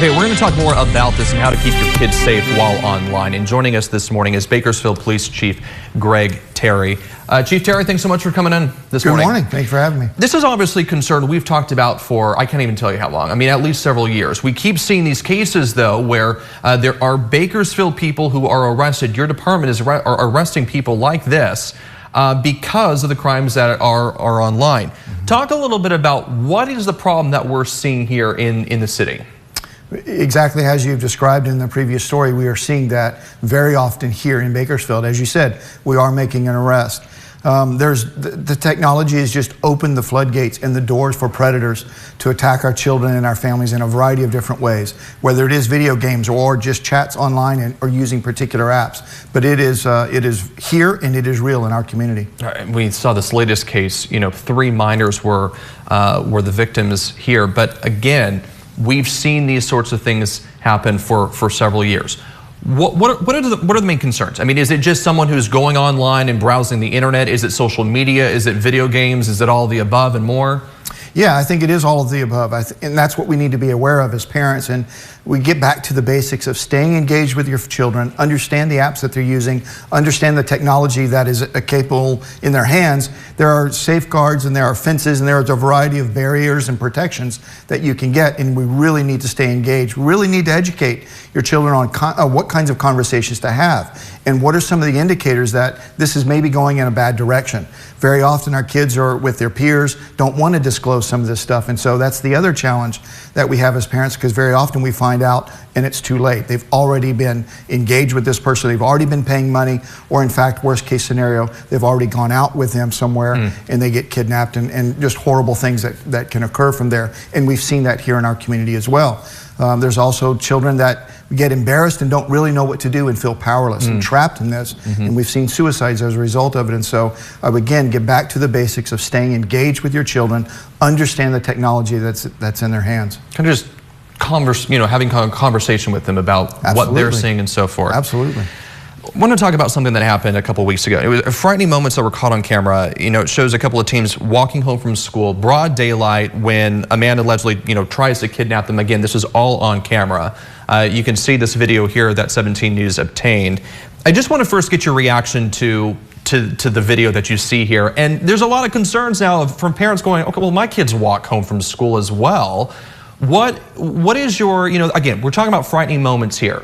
Okay, we're going to talk more about this and how to keep your kids safe while online. And joining us this morning is Bakersfield Police Chief Greg Terry. Chief Terry, thanks so much for coming in this morning. Good morning. Thanks for having me. This is obviously a concern we've talked about for, I can't even tell you how long. I mean, at least several years. We keep seeing these cases, though, where there are Bakersfield people who are arrested. Your department is arresting people like this because of the crimes that are online. Talk a little bit about what is the problem that we're seeing here in the city. Exactly as you've described in the previous story, we are seeing that very often here in Bakersfield. As you said, we are making an arrest. The technology has just opened the floodgates and the doors for predators to attack our children and our families in a variety of different ways, whether it is video games or just chats online or using particular apps. But it is here and it is real in our community. We saw this latest case. 3 minors were the victims here, but again, we've seen these sorts of things happen for several years. What are the main concerns? I mean, is it just someone who's going online and browsing the internet? Is it social media? Is it video games? Is it all of the above and more? Yeah, I think it is all of the above, and that's what we need to be aware of as parents. And we get back to the basics of staying engaged with your children, understand the apps that they're using, understand the technology that is capable in their hands. There are safeguards and there are fences and there is a variety of barriers and protections that you can get, and we really need to stay engaged. We really need to educate your children on what kinds of conversations to have and what are some of the indicators that this is maybe going in a bad direction. Very often our kids are with their peers, don't want to disclose some of this stuff, and so that's the other challenge that we have as parents, because very often we find out and it's too late. They've already been engaged with this person, they've already been paying money, or in fact, worst case scenario, they've already gone out with them somewhere and they get kidnapped, and just horrible things that can occur from there. And we've seen that here in our community as well. There's also children that get embarrassed and don't really know what to do and feel powerless and trapped in this. And we've seen suicides as a result of it. And so I would again get back to the basics of staying engaged with your children, understand the technology that's in their hands. Kind of just having a conversation with them about what they're seeing and so forth. Absolutely. I want to talk about something that happened a couple weeks ago. It was frightening moments that were caught on camera. It shows a couple of teens walking home from school, broad daylight, when a man allegedly, tries to kidnap them. Again, this is all on camera. You can see this video here that 17 News obtained. I just want to first get your reaction to the video that you see here. And there's a lot of concerns now from parents going, okay, well, my kids walk home from school as well. What is your, again, we're talking about frightening moments here.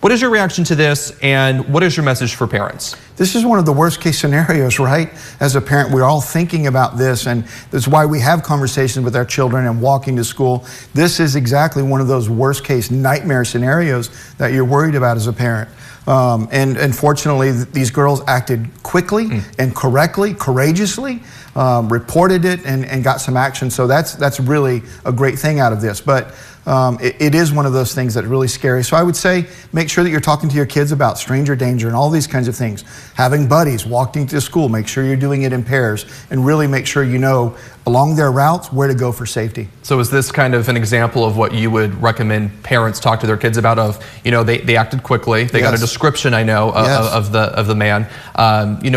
What is your reaction to this, and what is your message for parents? This is one of the worst case scenarios, right? As a parent, we're all thinking about this, and that's why we have conversations with our children and walking to school. This is exactly one of those worst case nightmare scenarios that you're worried about as a parent. And fortunately, these girls acted quickly and correctly, courageously, reported it and got some action. So that's really a great thing out of this. But it is one of those things that's really scary. So I would say make sure that you're talking to your kids about stranger danger and all these kinds of things. Having buddies, walking to school, make sure you're doing it in pairs, and really make sure you know along their routes where to go for safety. So is this kind of an example of what you would recommend parents talk to their kids about? They acted quickly, they got a description, I know, of the man.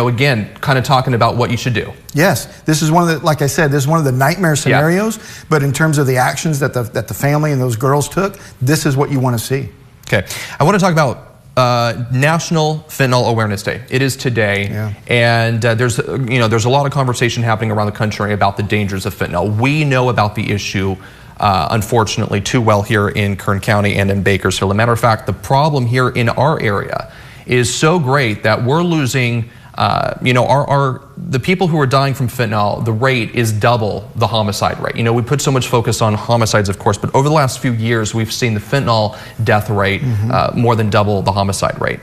Again, kind of talking about what you should do. Yes, this is one of the, like I said, this is one of the nightmare scenarios, but in terms of the actions that the family and those girls took, this is what you want to see. Okay, I want to talk about National Fentanyl Awareness Day. It is today, and there's a lot of conversation happening around the country about the dangers of fentanyl. We know about the issue, unfortunately, too well here in Kern County and in Bakersfield. As a matter of fact, the problem here in our area is so great that we're losing. The people who are dying from fentanyl, the rate is double the homicide rate. We put so much focus on homicides, of course, but over the last few years, we've seen the fentanyl death rate more than double the homicide rate.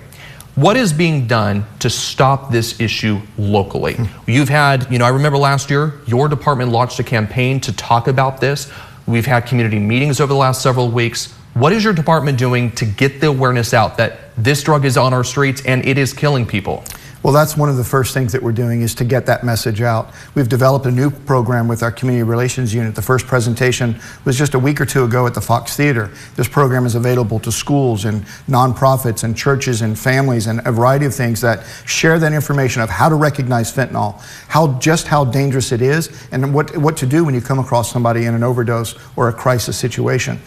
What is being done to stop this issue locally? You've had, I remember last year, your department launched a campaign to talk about this. We've had community meetings over the last several weeks. What is your department doing to get the awareness out that this drug is on our streets and it is killing people? Well, that's one of the first things that we're doing, is to get that message out. We've developed a new program with our Community Relations Unit. The first presentation was just a week or two ago at the Fox Theater. This program is available to schools and nonprofits and churches and families and a variety of things that share that information of how to recognize fentanyl, just how dangerous it is, and what to do when you come across somebody in an overdose or a crisis situation.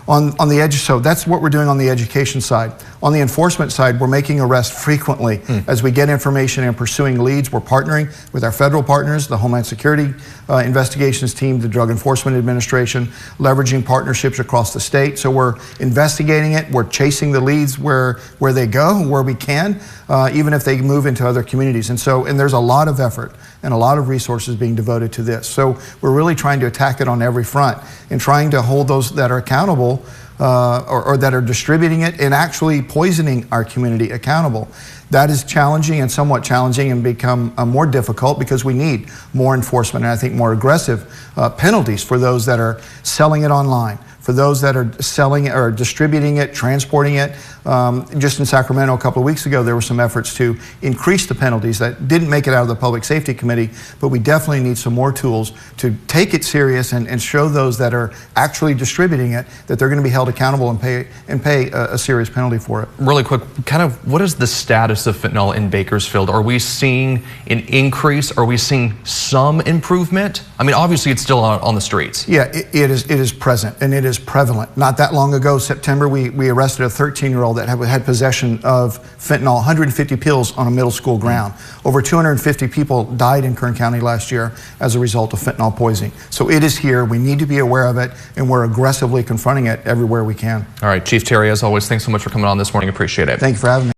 On the edge, so that's what we're doing on the education side. On the enforcement side, we're making arrests frequently. As we get information and pursuing leads, we're partnering with our federal partners, the Homeland Security Investigations Team, the Drug Enforcement Administration, leveraging partnerships across the state. So we're investigating it, we're chasing the leads where they go, where we can, even if they move into other communities. And there's a lot of effort and a lot of resources being devoted to this. So we're really trying to attack it on every front and trying to hold those that are accountable or that are distributing it and actually poisoning our community accountable. That is challenging and somewhat challenging and become more difficult because we need more enforcement and I think more aggressive penalties for those that are selling it online, for those that are selling or distributing it, transporting it. Just in Sacramento a couple of weeks ago, there were some efforts to increase the penalties that didn't make it out of the Public Safety Committee, but we definitely need some more tools to take it serious and show those that are actually distributing it that they're going to be held accountable and pay a serious penalty for it. Really quick, kind of what is the status of fentanyl in Bakersfield? Are we seeing an increase? Are we seeing some improvement? I mean, obviously it's still on the streets. Yeah, it is present and it is prevalent. Not that long ago, September, we arrested a 13-year-old that had possession of fentanyl, 150 pills on a middle school ground. Over 250 people died in Kern County last year as a result of fentanyl poisoning. So it is here. We need to be aware of it, and we're aggressively confronting it everywhere we can. All right, Chief Terry, as always, thanks so much for coming on this morning. Appreciate it. Thank you for having me.